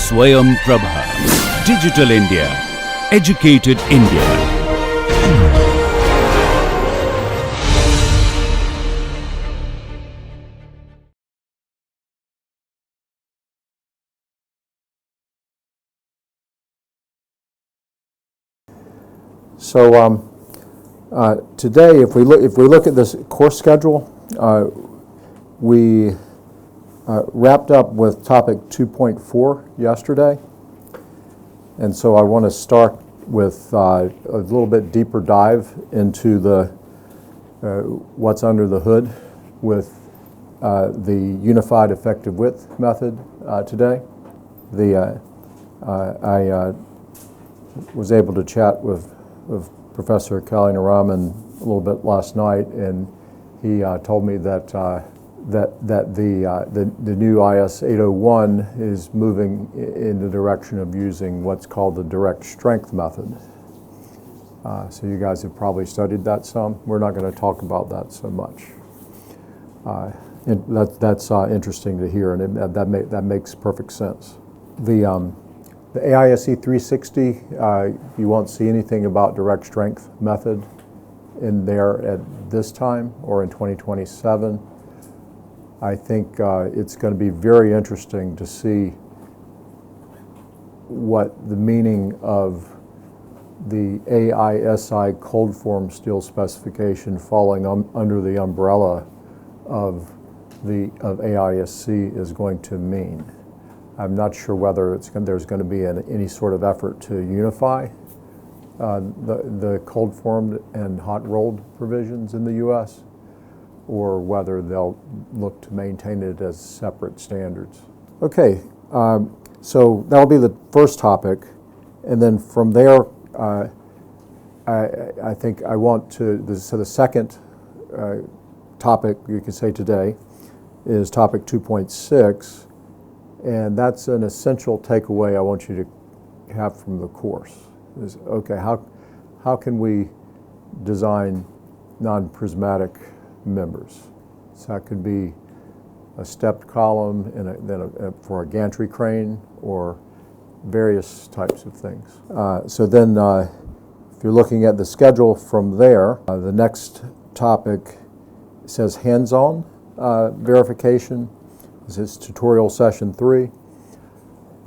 Swayam Prabha. Digital India. Educated India. So today, if we look at this course schedule, we wrapped up with topic 2.4 yesterday, and so I want to start with a little bit deeper dive into the what's under the hood with the unified effective width method today. I was able to chat with Professor Kelly Naraman a little bit last night, and he told me that the new IS 801 is moving in the direction of using what's called the direct strength method. So you guys have probably studied that some. We're not going to talk about that so much. That's interesting to hear, and that makes perfect sense. The AISE 360, you won't see anything about direct strength method in there at this time or in 2027. I think it's going to be very interesting to see what the meaning of the AISI cold form steel specification falling under the umbrella of AISC is going to mean. I'm not sure whether there's going to be any sort of effort to unify the cold formed and hot rolled provisions in the U.S., or whether they'll look to maintain it as separate standards. Okay, so that'll be the first topic, and then from there, I think I want to. So the second topic you can say today is topic 2.6. And that's an essential takeaway I want you to have from the course. Is, okay, how can we design non-prismatic members? So that could be a stepped column and for a gantry crane, or various types of things. So then if you're looking at the schedule from there, the next topic says hands-on verification. This is tutorial session 3.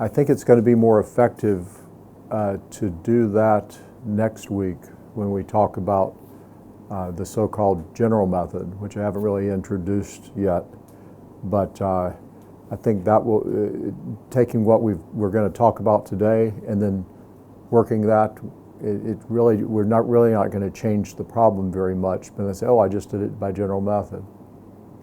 I think it's going to be more effective to do that next week when we talk about the so-called general method, which I haven't really introduced yet. But I think that will, taking what we're going to talk about today and then working that, we're not going to change the problem very much. But they say, oh, I just did it by general method.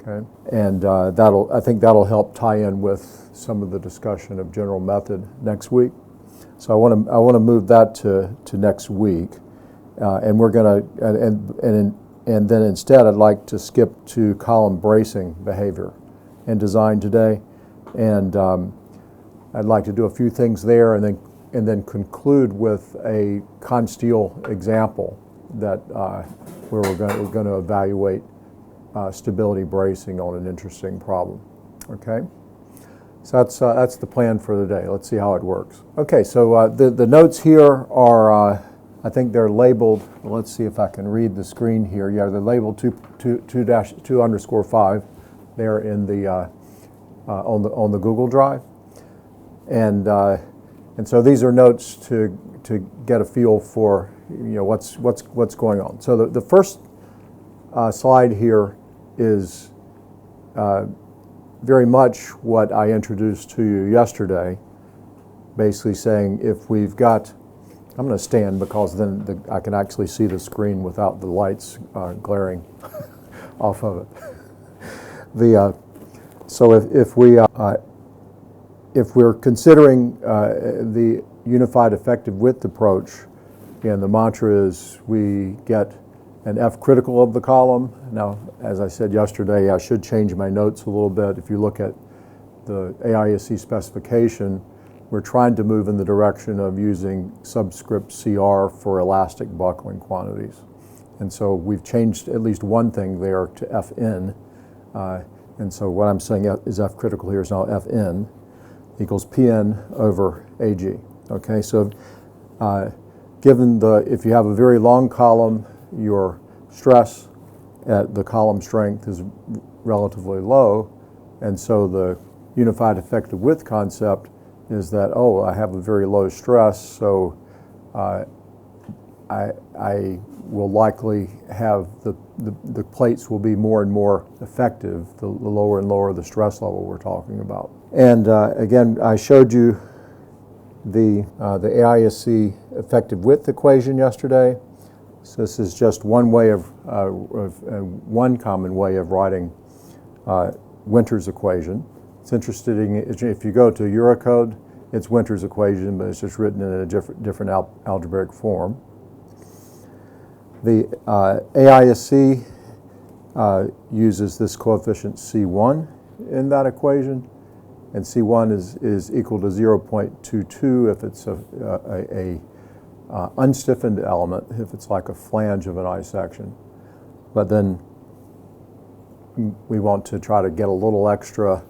Okay, and I think that'll help tie in with some of the discussion of general method next week. So I want to move that to next week, and we're gonna and then instead I'd like to skip to column bracing behavior and design today, and I'd like to do a few things there, and then conclude with a Consteel example that where we're going to evaluate stability bracing on an interesting problem. Okay, so that's the plan for the day. Let's see how it works. Okay, so the notes here are I think they're labeled. Let's see if I can read the screen here. Yeah, they're labeled 2_5. They're in the on the Google Drive, and so these are notes to get a feel for what's going on. So the first slide here is very much what I introduced to you yesterday, basically saying if we've got, I'm going to stand because then I can actually see the screen without the lights glaring off of it. So if we're considering the unified effective width approach, again, the mantra is we get an F critical of the column. Now, as I said yesterday, I should change my notes a little bit. If you look at the AISC specification, we're trying to move in the direction of using subscript CR for elastic buckling quantities. And so we've changed at least one thing there to FN. And so what I'm saying is F critical here is now FN. equals Pn over Ag. Okay, so given if you have a very long column, your stress at the column strength is relatively low, and so the unified effective width concept is that, oh, I have a very low stress, so I will likely have the plates will be more and more effective the lower and lower the stress level we're talking about. And again, I showed you the AISC effective width equation yesterday. So this is just one way one common way of writing Winter's equation. It's interesting, if you go to Eurocode, it's Winter's equation, but it's just written in a different algebraic form. The AISC uses this coefficient C1 in that equation, and C1 is equal to 0.22 if it's a unstiffened element, if it's like a flange of an I section. But then we want to try to get a little extra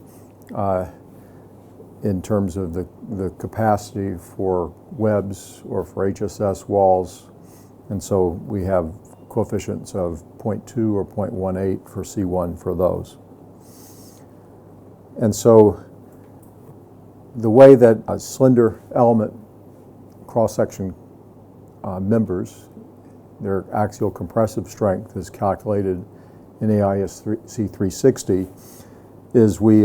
in terms of the capacity for webs or for HSS walls. And so we have coefficients of 0.2 or 0.18 for C1 for those. And so the way that a slender element cross-section members, their axial compressive strength is calculated in AISC 360 is we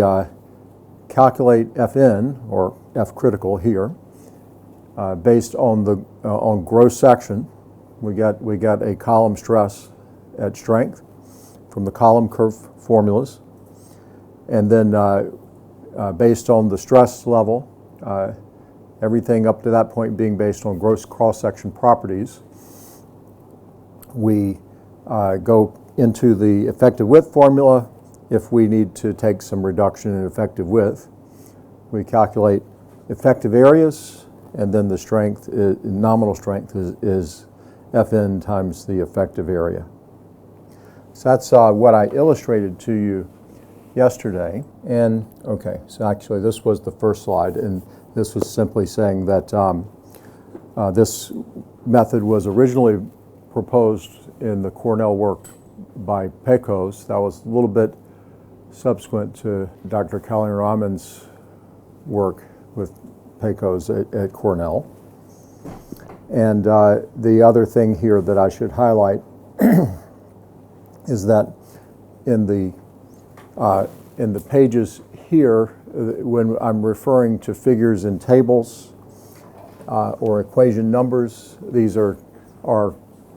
calculate Fn, or F critical here, based on the on gross section. We got a column stress at strength from the column curve formulas, and then based on the stress level, everything up to that point being based on gross cross-section properties, we go into the effective width formula. If we need to take some reduction in effective width, we calculate effective areas, and then the strength, nominal strength is Fn times the effective area. So that's what I illustrated to you yesterday. And okay, so actually this was the first slide, and this was simply saying that this method was originally proposed in the Cornell work by Pecos. That was a little bit subsequent to Dr. Kalyan-Raman's work with Pecos at Cornell. And the other thing here that I should highlight is that in the pages here, when I'm referring to figures in tables or equation numbers, these are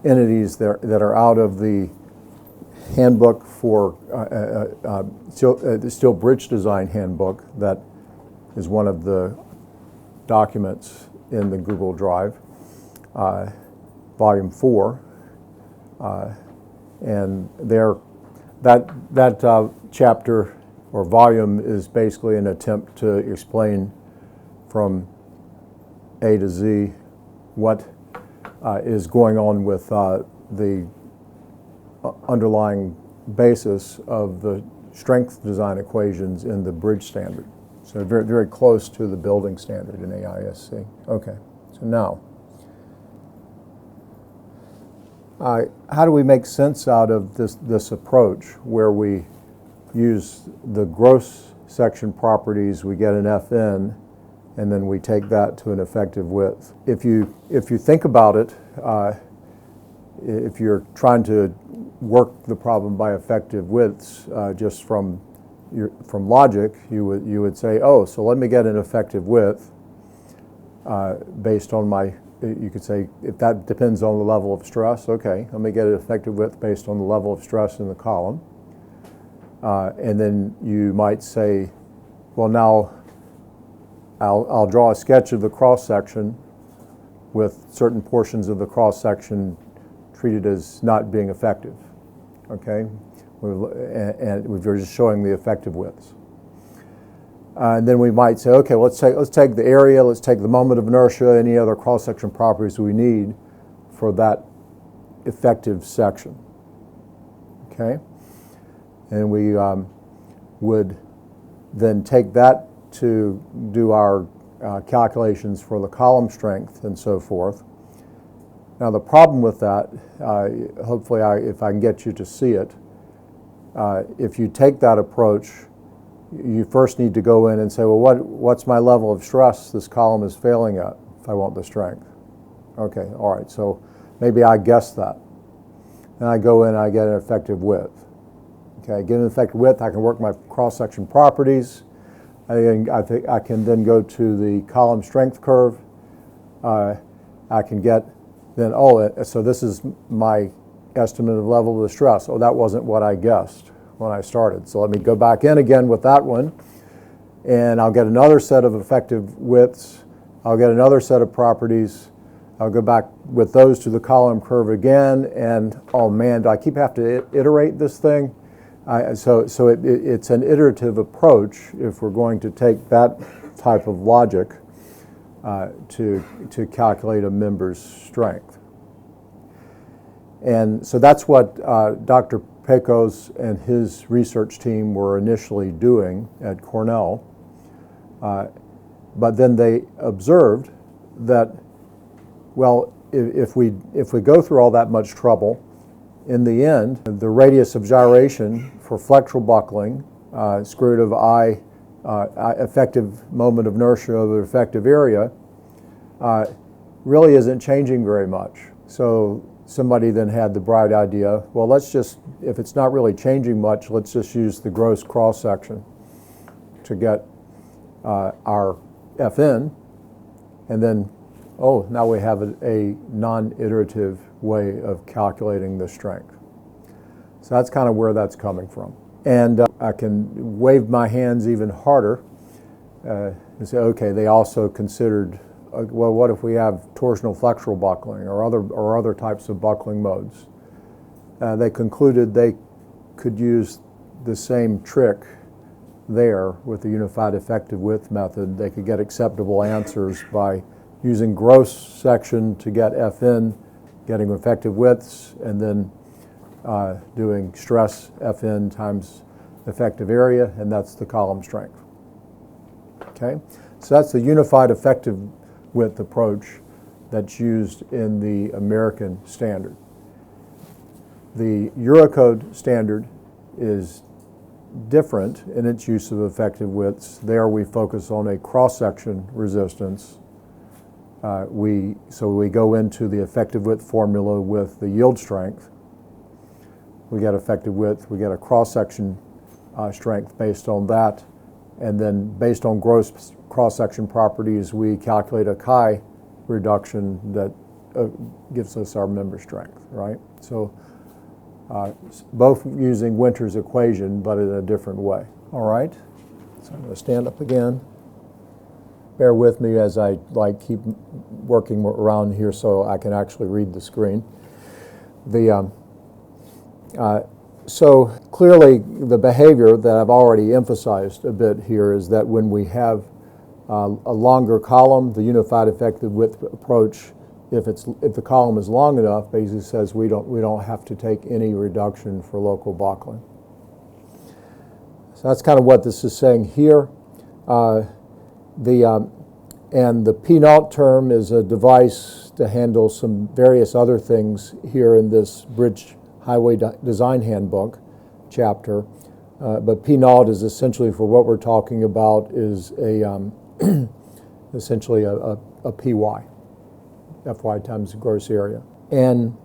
entities that are out of the handbook for the Steel Bridge Design Handbook that is one of the documents in the Google Drive, Volume 4, and that chapter or volume is basically an attempt to explain from A to Z what is going on with the underlying basis of the strength design equations in the bridge standard. So very, very close to the building standard in AISC. Okay, so now, how do we make sense out of this approach where we use the gross section properties, we get an Fn, and then we take that to an effective width? If you think about it, if you're trying to work the problem by effective widths, just from logic, you would say, oh, so let me get an effective width based on my. You could say if that depends on the level of stress, okay, let me get an effective width based on the level of stress in the column, and then you might say, well, now I'll draw a sketch of the cross section with certain portions of the cross section treated as not being effective. Okay, and we're just showing the effective widths. And then we might say, okay, let's take the area, let's take the moment of inertia, any other cross-section properties we need for that effective section. Okay, and we would then take that to do our calculations for the column strength and so forth. Now the problem with that, hopefully if I can get you to see it, if you take that approach, you first need to go in and say, well, what's my level of stress this column is failing at if I want the strength? Okay, all right, so maybe I guess that. Then I go in and I get an effective width. Okay, I get an effective width, I can work my cross-section properties. I think I can then go to the column strength curve. I can get then, so this is my estimate of level of the stress. Oh, that wasn't what I guessed when I started. So let me go back in again with that one, and I'll get another set of effective widths. I'll get another set of properties. I'll go back with those to the column curve again, and oh man, do I keep having to iterate this thing? So it's an iterative approach if we're going to take that type of logic to calculate a member's strength. And so that's what Dr. Pecos and his research team were initially doing at Cornell. But then they observed that, well, if we go through all that much trouble, in the end, the radius of gyration for flexural buckling, square root of I, effective moment of inertia over effective area, really isn't changing very much. So somebody then had the bright idea, well, let's just, if it's not really changing much, let's just use the gross cross-section to get our Fn, and then, oh, now we have a non-iterative way of calculating the strength. So that's kind of where that's coming from. And I can wave my hands even harder and say, okay, they also considered, well, what if we have torsional flexural buckling or other types of buckling modes? They concluded they could use the same trick there with the unified effective width method. They could get acceptable answers by using gross section to get Fn, getting effective widths, and then doing stress Fn times effective area, and that's the column strength. Okay, so that's the unified effective width approach that's used in the American standard. The Eurocode standard is different in its use of effective widths. There we focus on a cross-section resistance. So we go into the effective width formula with the yield strength. We get effective width, we get a cross-section strength based on that, and then based on gross cross-section properties, we calculate a chi reduction that gives us our member strength, right? So both using Winter's equation, but in a different way. All right, so I'm going to stand up again. Bear with me as I keep working around here so I can actually read the screen. So clearly the behavior that I've already emphasized a bit here is that when we have a longer column, the unified effective width approach, if the column is long enough, basically says we don't have to take any reduction for local buckling. So that's kind of what this is saying here. And the P0 term is a device to handle some various other things here in this Bridge Highway Design Handbook chapter. But P0 is essentially, for what we're talking about, is essentially a PY, FY times the gross area. And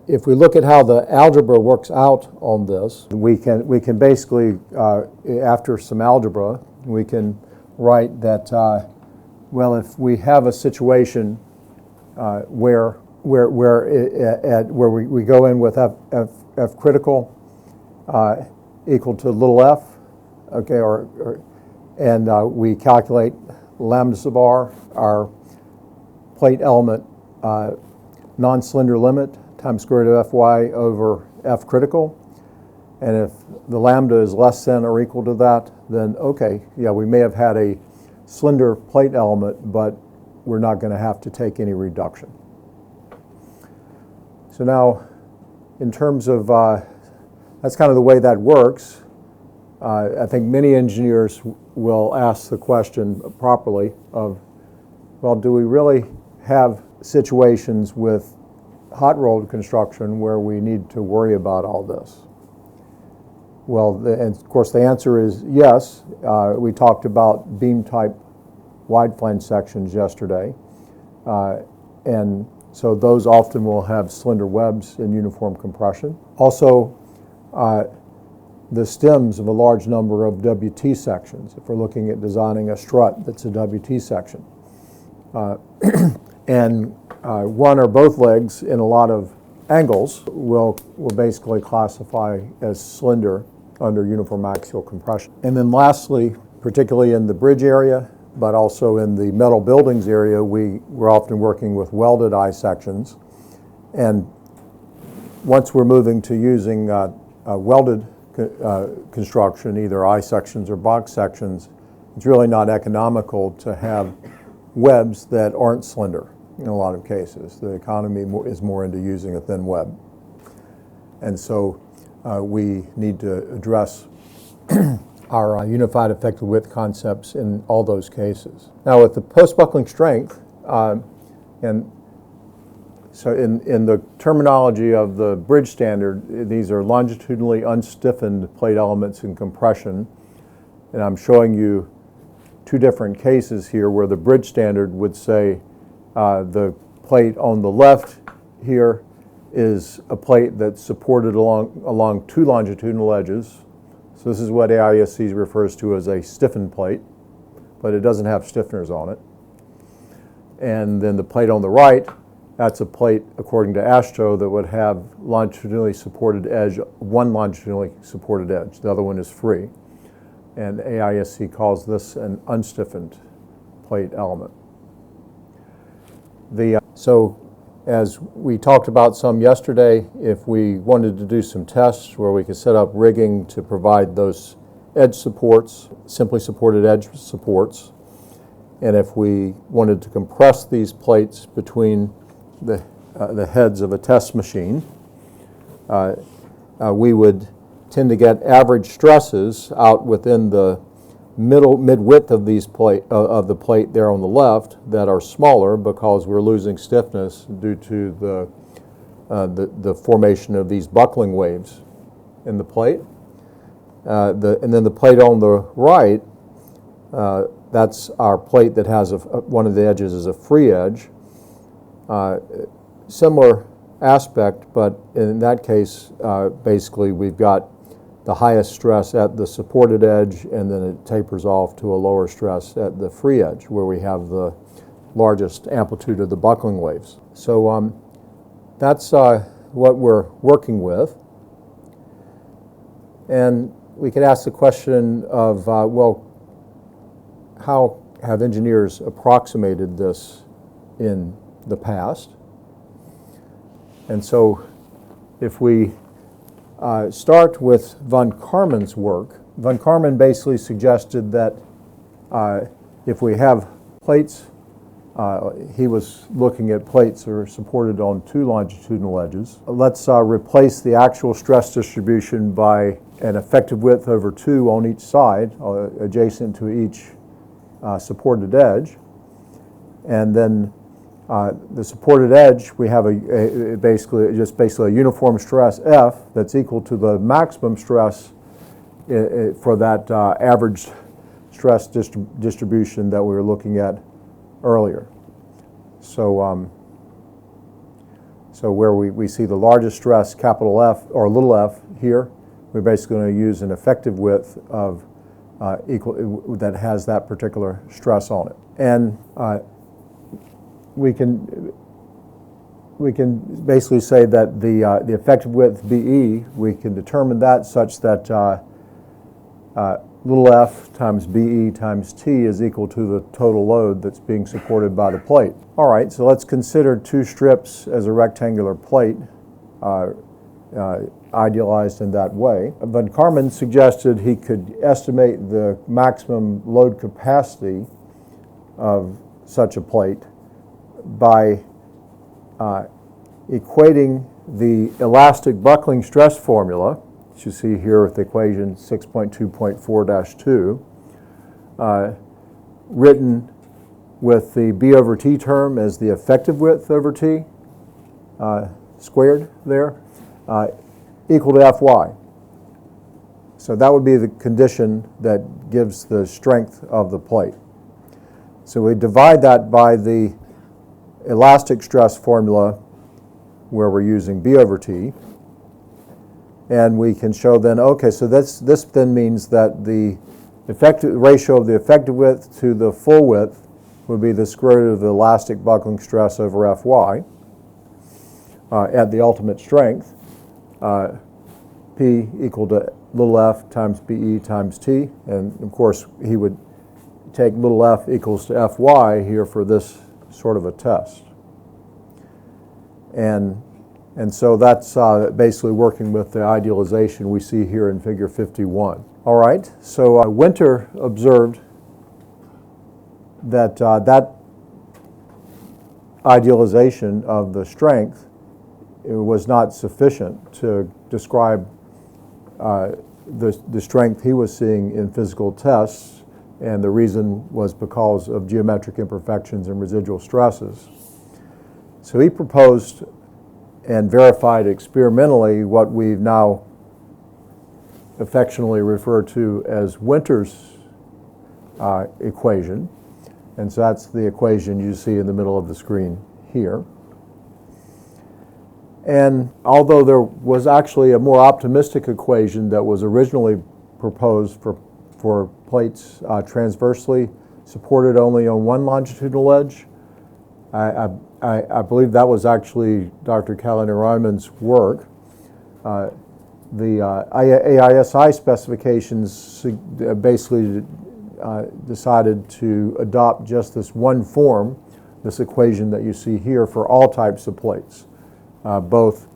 if we look at how the algebra works out on this, we can basically, after some algebra, we can write that, well, if we have a situation where we go in with F critical equal to little f, okay, and we calculate lambda sub r, our plate element non-cylinder limit times square root of Fy over F critical. And if the lambda is less than or equal to that, then okay, yeah, we may have had a cylinder plate element, but we're not going to have to take any reduction. So now, in terms of, that's kind of the way that works. I think many engineers will ask the question properly of, well, do we really have situations with hot rolled construction where we need to worry about all this? Well, and of course the answer is yes. We talked about beam type wide flange sections yesterday. And so those often will have slender webs in uniform compression. Also, the stems of a large number of WT sections, if we're looking at designing a strut that's a WT section. And one or both legs in a lot of angles will basically classify as slender under uniform axial compression. And then lastly, particularly in the bridge area, but also in the metal buildings area, we're often working with welded I sections. And once we're moving to using welded construction, either I sections or box sections, it's really not economical to have webs that aren't slender in a lot of cases. The economy is more into using a thin web. And so we need to address our unified effective width concepts in all those cases. Now with the post-buckling strength, and so in the terminology of the bridge standard, these are longitudinally unstiffened plate elements in compression. And I'm showing you two different cases here where the bridge standard would say the plate on the left here is a plate that's supported along two longitudinal edges. So this is what AISC refers to as a stiffened plate, but it doesn't have stiffeners on it. And then the plate on the right, that's a plate, according to AASHTO, that would have longitudinally supported edge, one longitudinally supported edge. The other one is free. And AISC calls this an unstiffened plate element. So as we talked about some yesterday, if we wanted to do some tests where we could set up rigging to provide those edge supports, simply supported edge supports, and if we wanted to compress these plates between the heads of a test machine, we would tend to get average stresses out within the mid-width of these of the plate there on the left that are smaller because we're losing stiffness due to the formation of these buckling waves in the plate. And then the plate on the right, that's our plate that has one of the edges is a free edge. Similar aspect, but in that case, basically we've got the highest stress at the supported edge, and then it tapers off to a lower stress at the free edge, where we have the largest amplitude of the buckling waves. So that's what we're working with. And we could ask the question of, well, how have engineers approximated this in the past? And so if we start with von Karman's work, von Karman basically suggested that if we have plates, he was looking at plates that are supported on two longitudinal edges. Let's replace the actual stress distribution by an effective width over 2 on each side, adjacent to each supported edge. And then the supported edge, we have basically a uniform stress F that's equal to the maximum stress for that average stress distribution that we were looking at earlier. So, so where we see the largest stress, capital F or little f here, we're basically going to use an effective width of that has that particular stress on it. And we can basically say that the effective width BE, we can determine that such that little f times BE times T is equal to the total load that's being supported by the plate. All right, so let's consider 2 strips as a rectangular plate, idealized in that way. Von Karman suggested he could estimate the maximum load capacity of such a plate by equating the elastic buckling stress formula, that you see here with equation 6.2.4-2, written with the B over T term as the effective width over T squared there, equal to Fy. So that would be the condition that gives the strength of the plate. So we divide that by the elastic stress formula where we're using B over T. And we can show then, okay, so this then means that the effective ratio of the effective width to the full width would be the square root of the elastic buckling stress over Fy at the ultimate strength, P equal to little f times BE times T. And of course, he would take little f equals to Fy here for this sort of a test. And so that's basically working with the idealization we see here in figure 51. All right, so Winter observed that that idealization of the strength was not sufficient to describe the strength he was seeing in physical tests, and the reason was because of geometric imperfections and residual stresses. So he proposed and verified experimentally what we've now affectionately referred to as Winter's equation. And so that's the equation you see in the middle of the screen here. And although there was actually a more optimistic equation that was originally proposed for plates transversely supported only on one longitudinal edge, I believe that was actually Dr. Kaliner-Ryman's work. The AISI specifications basically decided to adopt just this one form, this equation that you see here, for all types of plates, both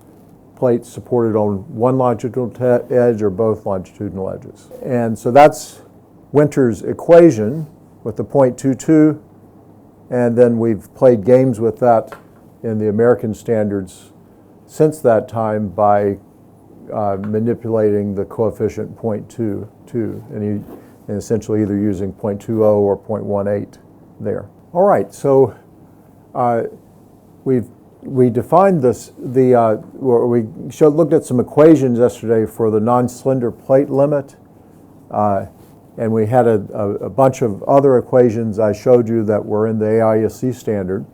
plates supported on one longitudinal edge or both longitudinal edges. And so that's Winter's equation with the 0.22. And then we've played games with that in the American standards since that time by manipulating the coefficient 0.22 and essentially either using 0.20 or 0.18 there. All right, so we defined this. We looked at some equations yesterday for the non-slender plate limit. And we had a bunch of other equations I showed you that were in the AISC standard.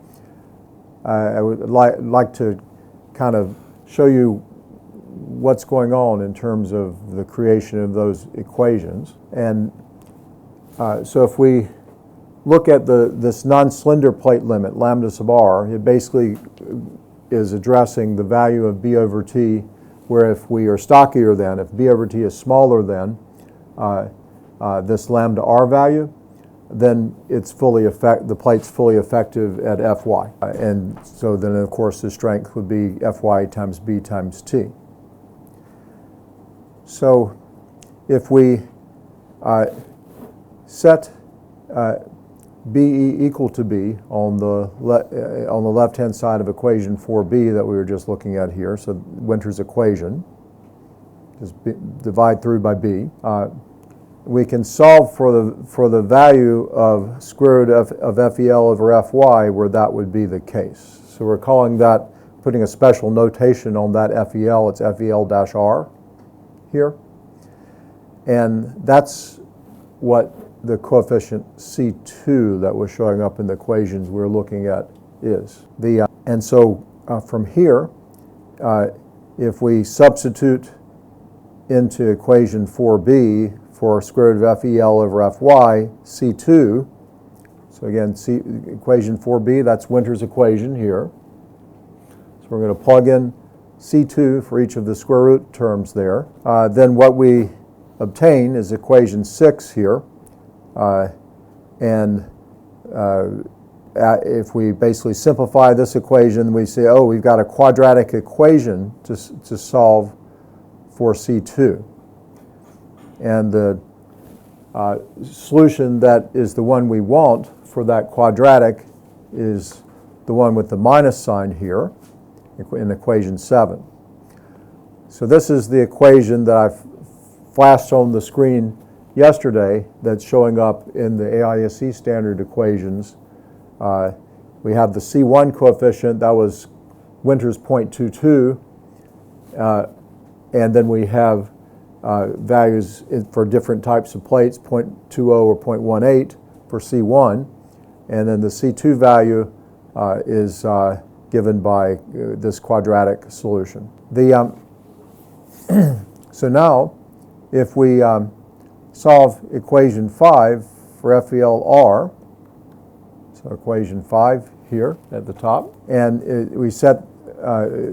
I would like to kind of show you what's going on in terms of the creation of those equations. And so if we look at this non-slender plate limit, lambda sub r, it basically is addressing the value of B over T, where if we are stockier than, if B over T is smaller than this lambda r value, then it's the plate's fully effective at Fy. And so then, of course, the strength would be Fy times B times T. So if we set BE equal to B on the left-hand side of equation 4b that we were just looking at here, so Winter's equation, just divide through by B, we can solve for the value of square root of FEL over Fy where that would be the case. So we're calling that, putting a special notation on that FEL, it's FEL-R here. And that's what the coefficient C2 that was showing up in the equations we're looking at is. And so from here, if we substitute into equation 4b for square root of FEL over Fy, C2, so again, equation 4b, that's Winter's equation here. So we're going to plug in C2 for each of the square root terms there. Then what we obtain is equation 6 here. If we basically simplify this equation, we say, oh, we've got a quadratic equation to solve for C2. And the solution that is the one we want for that quadratic is the one with the minus sign here in equation 7. So this is the equation that I flashed on the screen yesterday that's showing up in the AISC standard equations. We have the C1 coefficient, that was Winter's 0.22, and then we have values for different types of plates, 0.20 or 0.18 for C1, and then the C2 value is given by this quadratic solution. So now, if we solve equation 5 for FELR, so equation 5 here at the top, and we set,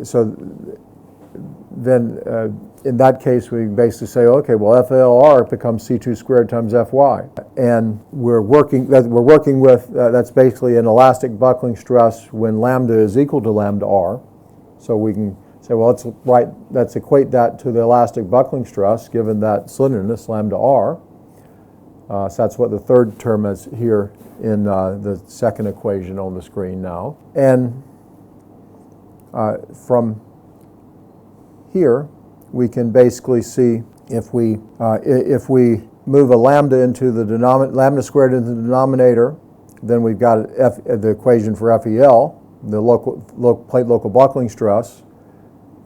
so then in that case we basically say, okay, well FELR becomes C2 squared times Fy. And we're working with, that's basically an elastic buckling stress when lambda is equal to lambda r. So we can say, well, let's equate that to the elastic buckling stress given that slenderness, lambda r. So that's what the third term is here in the second equation on the screen now. And from here, we can basically see if we move a lambda into the lambda squared into the denominator, then we've got the equation for FEL, the plate local buckling stress.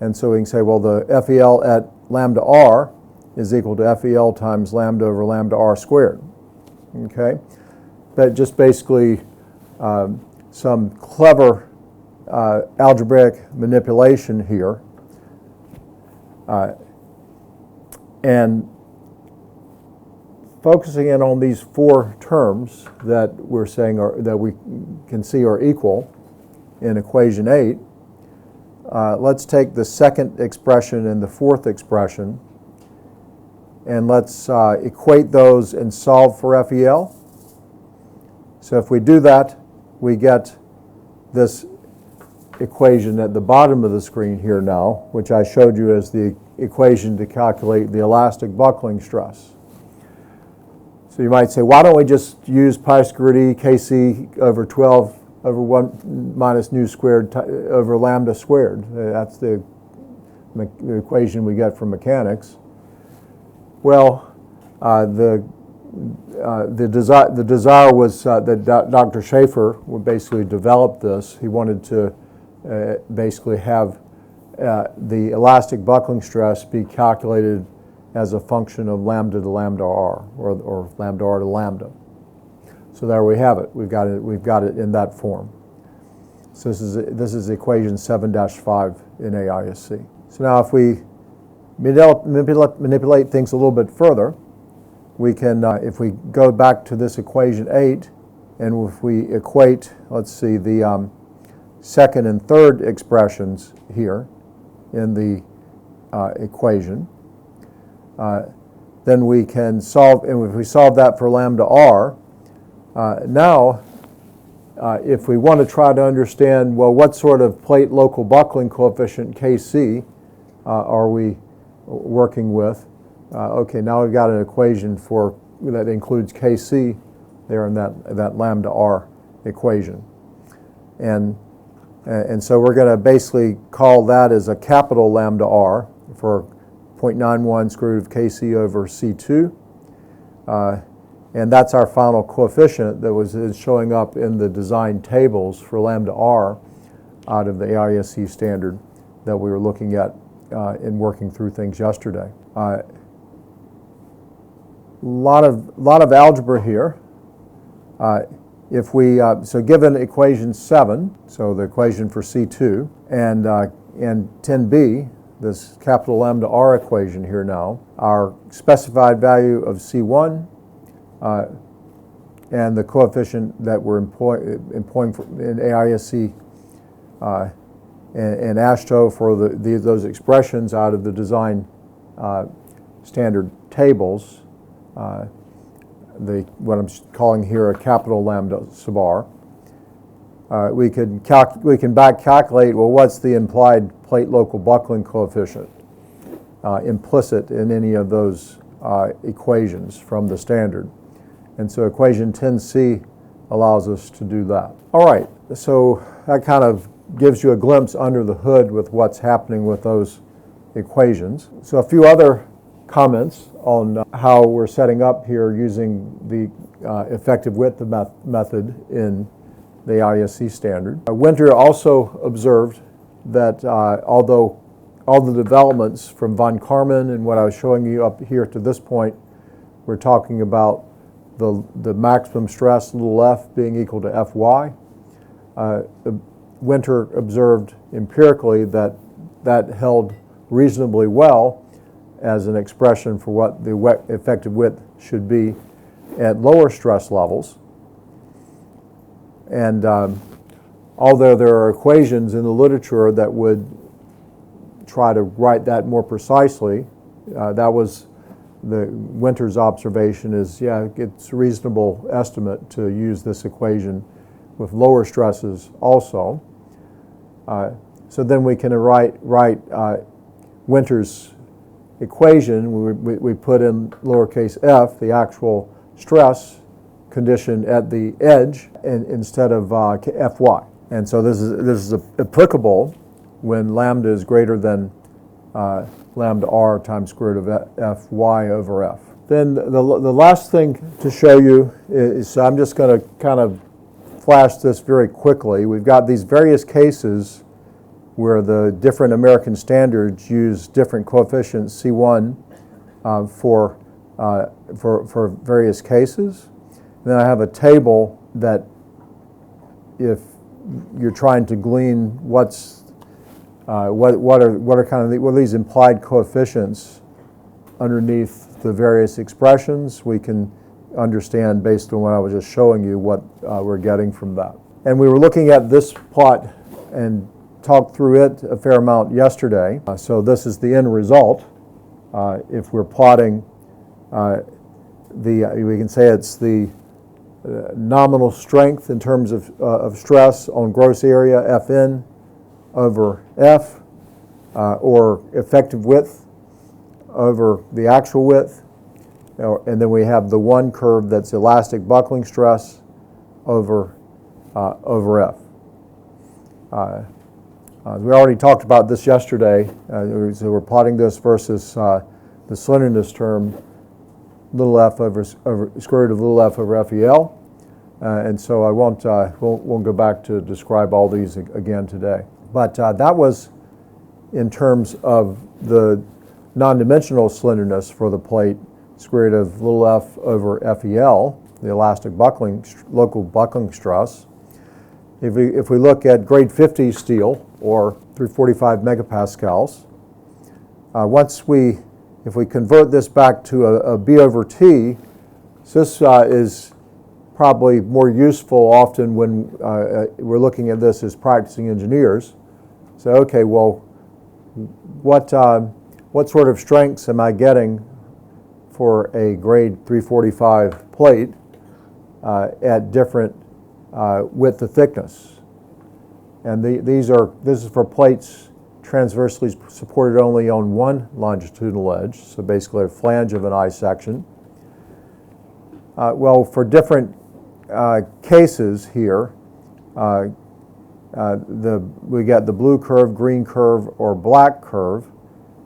And so we can say, well, the FEL at lambda r is equal to FEL times lambda over lambda r squared. Okay? But just basically some clever algebraic manipulation here. And focusing in on these four terms that we're saying that we can see are equal in equation 8, let's take the second expression and the fourth expression, and let's equate those and solve for FEL. So if we do that, we get this equation at the bottom of the screen here now, which I showed you as the equation to calculate the elastic buckling stress. So you might say, why don't we just use pi squared e kc over 12 over 1 minus nu squared over lambda squared? That's the equation we get from mechanics. Well, the desire was that Dr. Schaefer would basically develop this. He wanted to basically have the elastic buckling stress be calculated as a function of lambda to lambda r, or lambda r to lambda. So there we have it. We've got it in that form. So this is equation 7-5 in AISC. So now if we manipulate things a little bit further, we can, if we go back to this equation 8, and if we equate, let's see, the second and third expressions here in the equation, then we can solve, and if we solve that for lambda r, now if we want to try to understand, well, what sort of plate local buckling coefficient Kc are we working with? Okay, now we've got an equation for that includes Kc there in that lambda r equation, and so we're going to basically call that as a capital lambda r for 0.91 square root of Kc over C2, and that's our final coefficient that is showing up in the design tables for lambda r out of the AISC standard that we were looking at in working through things yesterday. Lot of algebra here. If we so given equation 7, so the equation for C2, and 10b, this capital lambda r equation here now, our specified value of C1 and the coefficient that we're employing in AISC and AASHTO for those expressions out of the design standard tables, what I'm calling here a capital lambda sub r. We can back calculate, well, what's the implied plate local buckling coefficient implicit in any of those equations from the standard. And so equation 10c allows us to do that. All right, so that kind of gives you a glimpse under the hood with what's happening with those equations. So a few other comments on how we're setting up here using the effective width method in the ISC standard. Winter also observed that although all the developments from von Karman and what I was showing you up here to this point, we're talking about the maximum stress, little f, being equal to Fy. Winter observed empirically that held reasonably well as an expression for what the effective width should be at lower stress levels. And although there are equations in the literature that would try to write that more precisely, that was the Winter's observation is, yeah, it's a reasonable estimate to use this equation with lower stresses also. So then we can write Winter's equation. We put in lowercase f, the actual stress condition at the edge, instead of Fy. And so this is applicable when lambda is greater than lambda r times square root of Fy over f. Then the last thing to show you is, I'm just going to kind of flash this very quickly. We've got these various cases where the different American standards use different coefficients C1 for various cases. And then I have a table that, if you're trying to glean what are these implied coefficients underneath the various expressions, we can understand based on what I was just showing you what we're getting from that. And we were looking at this plot and talked through it a fair amount yesterday. So this is the end result. If we're plotting we can say it's the nominal strength in terms of stress on gross area Fn over F, or effective width over the actual width. And then we have the one curve that's elastic buckling stress over F. We already talked about this yesterday. So we're plotting this versus the slenderness term, little f over square root of little f over FEL. And so I won't go back to describe all these again today. But that was in terms of the non-dimensional slenderness for the plate, square root of little f over FEL, the elastic buckling, local buckling stress. If we look at grade 50 steel, or 345 megapascals, if we convert this back to a B over T, so this is probably more useful often when we're looking at this as practicing engineers. So, okay, well, what sort of strengths am I getting for a grade 345 plate at different width to thickness? And this is for plates transversely supported only on one longitudinal edge, so basically a flange of an I section. Well, for different cases here, we get the blue curve, green curve, or black curve,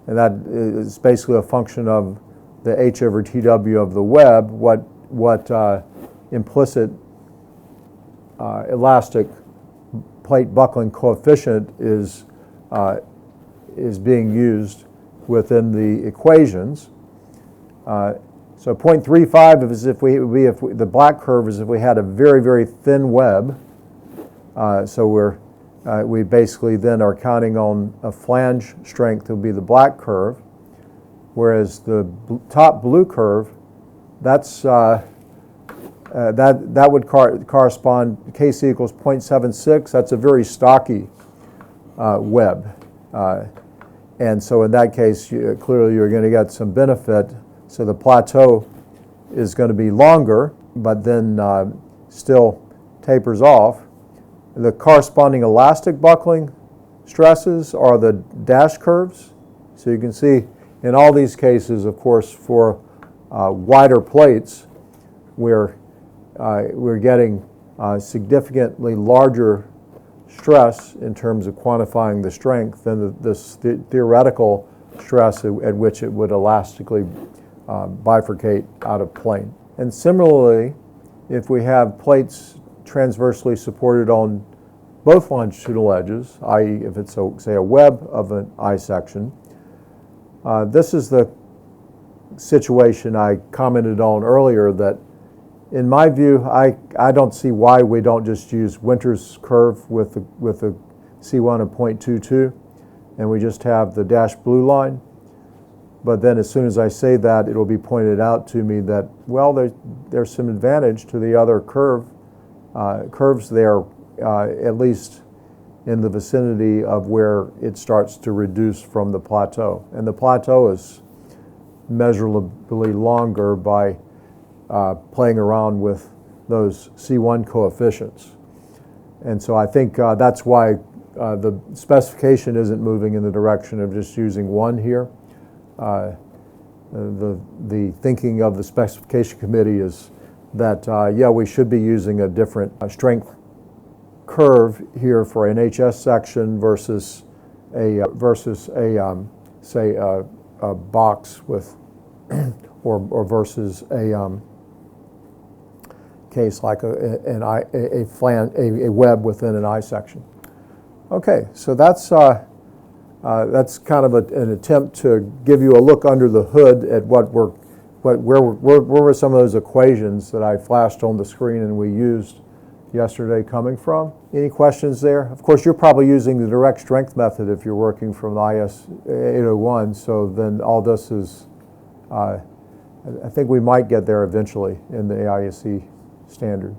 and that is basically a function of the H over TW of the web, what implicit elastic plate buckling coefficient is being used within the equations. So 0.35 is if the black curve is if we had a very, very thin web. So we basically then are counting on a flange strength will be the black curve, whereas the top blue curve, that's that would correspond, Kc equals 0.76. That's a very stocky web. And so in that case, clearly you're going to get some benefit. So the plateau is going to be longer, but then still tapers off. The corresponding elastic buckling stresses are the dash curves. So you can see in all these cases, of course, for wider plates, we're getting significantly larger stress in terms of quantifying the strength than this theoretical stress at which it would elastically bifurcate out of plane. And similarly, if we have plates transversely supported on both longitudinal edges, i.e. if it's, say, a web of an I section, this is the situation I commented on earlier that, in my view, I don't see why we don't just use Winter's curve with the C1 of 0.22 and we just have the dashed blue line. But then as soon as I say that, it'll be pointed out to me that, well, there's some advantage to the other curves there, at least in the vicinity of where it starts to reduce from the plateau. And the plateau is measurably longer by playing around with those C1 coefficients. And so I think that's why the specification isn't moving in the direction of just using one here. The thinking of the specification committee is that, yeah, we should be using a different strength curve here for an HS section versus a say a box with or versus a case like a web within an I section. Okay, so that's kind of an attempt to give you a look under the hood at where were some of those equations that I flashed on the screen and we used yesterday coming from. Any questions there? Of course, you're probably using the direct strength method if you're working from the IS 801, so then all this is, I think we might get there eventually in the AISC standard.